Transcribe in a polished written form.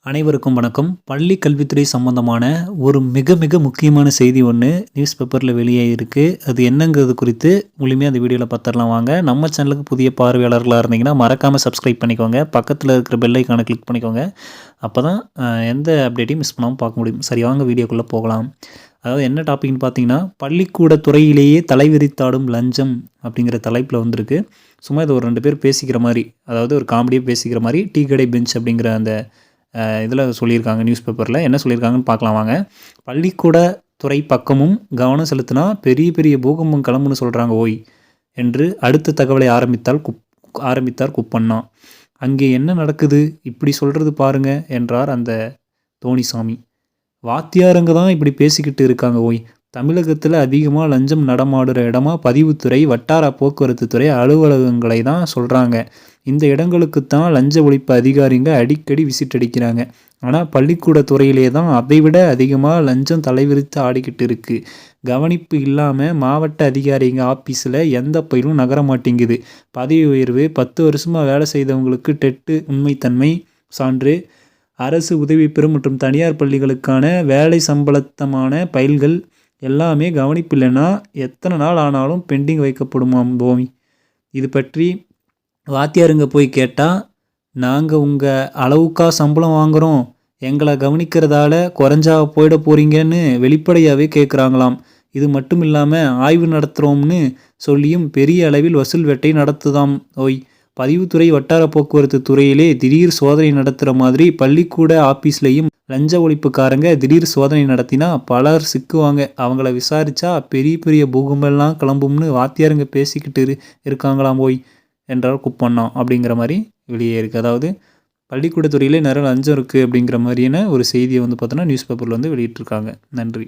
அனைவருக்கும் வணக்கம். பள்ளி கல்வித்துறை சம்பந்தமான ஒரு மிக மிக முக்கியமான செய்தி ஒன்று நியூஸ் பேப்பரில் வெளியே இருக்குது. அது என்னங்கிறது குறித்து முழுமையாக அந்த வீடியோவில் பார்த்துடலாம் வாங்க. நம்ம சேனலுக்கு புதிய பார்வையாளர்களாக இருந்தீங்கன்னா மறக்காமல் சப்ஸ்கிரைப் பண்ணிக்கோங்க. பக்கத்தில் இருக்கிற பெல் ஐக்கானை கிளிக் பண்ணிக்கோங்க. அப்போ தான் எந்த அப்டேட்டையும் மிஸ் பண்ணாமல் பார்க்க முடியும். சரி, வாங்க வீடியோக்குள்ளே போகலாம். அதாவது என்ன டாபிக்னு பார்த்தீங்கன்னா, பள்ளிக்கூட துறையிலேயே தலைவிரித்தாடும் லஞ்சம் அப்படிங்கிற தலைப்பில் வந்திருக்கு. சும்மா இது ஒரு 2 பேர் பேசிக்கிற மாதிரி, அதாவது ஒரு காமெடியாக பேசிக்கிற மாதிரி டீ கடை பெஞ்ச் அப்படிங்கிற அந்த இதில் சொல்லியிருக்காங்க. நியூஸ் பேப்பரில் என்ன சொல்லியிருக்காங்கன்னு பார்க்கலாம் வாங்க. பள்ளிக்கூட துறை பக்கமும் கவனம் செலுத்தினா பெரிய பெரிய பூகம்பம் கிளம்புன்னு சொல்கிறாங்க ஓய் என்று அடுத்த தகவலை ஆரம்பித்தார் குப்பண்ணா. அங்கே என்ன நடக்குது இப்படி சொல்கிறது பாருங்க என்றார் அந்த தோணிசாமி. வாத்தியாருங்க தான் இப்படி பேசிக்கிட்டு இருக்காங்க ஓய். தமிழகத்தில் அதிகமாக லஞ்சம் நடமாடுற இடமா பதிவுத்துறை, வட்டார போக்குவரத்து துறை அலுவலகங்களை தான் சொல்கிறாங்க. இந்த இடங்களுக்கு தான் லஞ்ச ஒழிப்பு அதிகாரிங்க அடிக்கடி விசிட் அடிக்கிறாங்க. ஆனால் பள்ளிக்கூட துறையிலே தான் அதை விட அதிகமாக லஞ்சம் தலைவிரித்து ஆடிக்கிட்டு இருக்குது. கவனிப்பு இல்லாமல் மாவட்ட அதிகாரிங்க ஆஃபீஸில் எந்த பயிலும் நகர மாட்டேங்குது. பதவி உயர்வு, 10 வருஷமாக வேலை செய்தவங்களுக்கு டெட்டு உண்மைத்தன்மை சான்று, அரசு உதவி பெறும் மற்றும் தனியார் பள்ளிகளுக்கான வேலை சம்பளத்தமான பயில்கள் எல்லாமே கவனிப்பு இல்லைன்னா எத்தனை நாள் ஆனாலும் பெண்டிங் வைக்கப்படுமாம் பூமி. இது பற்றி வாத்தியாருங்க போய் கேட்டால், நாங்கள் உங்கள் அளவுக்கா சம்பளம் வாங்குகிறோம், எங்களை கவனிக்கிறதால குறைஞ்சா போயிட போகிறீங்கன்னு வெளிப்படையாகவே கேட்குறாங்களாம். இது மட்டும் இல்லாமல் ஆய்வு நடத்துகிறோம்னு சொல்லியும் பெரிய அளவில் வசூல் வேட்டை நடத்துதாம் ஓய். பதிவுத்துறை, வட்டார போக்குவரத்து துறையிலே திடீர் சோதனை நடத்துகிற மாதிரி பள்ளிக்கூட ஆஃபீஸ்லேயும் லஞ்ச ஒழிப்புக்காரங்க திடீர் சோதனை நடத்தினா பலர் சிக்குவாங்க. அவங்கள விசாரித்தா பெரிய பெரிய பூகம்பெல்லாம் கிளம்பும்னு வாத்தியாருங்க பேசிக்கிட்டு இருக்காங்களாம் போய் என்றால் குப்பண்ணா அப்படிங்கிற மாதிரி வெளியே இருக்குது. அதாவது பள்ளிக்கூடத்துறையிலே நிறைய லஞ்சம் இருக்குது அப்படிங்கிற மாதிரியான ஒரு செய்தியை பார்த்தோன்னா நியூஸ் பேப்பரில் வெளியிட்டிருக்காங்க. நன்றி.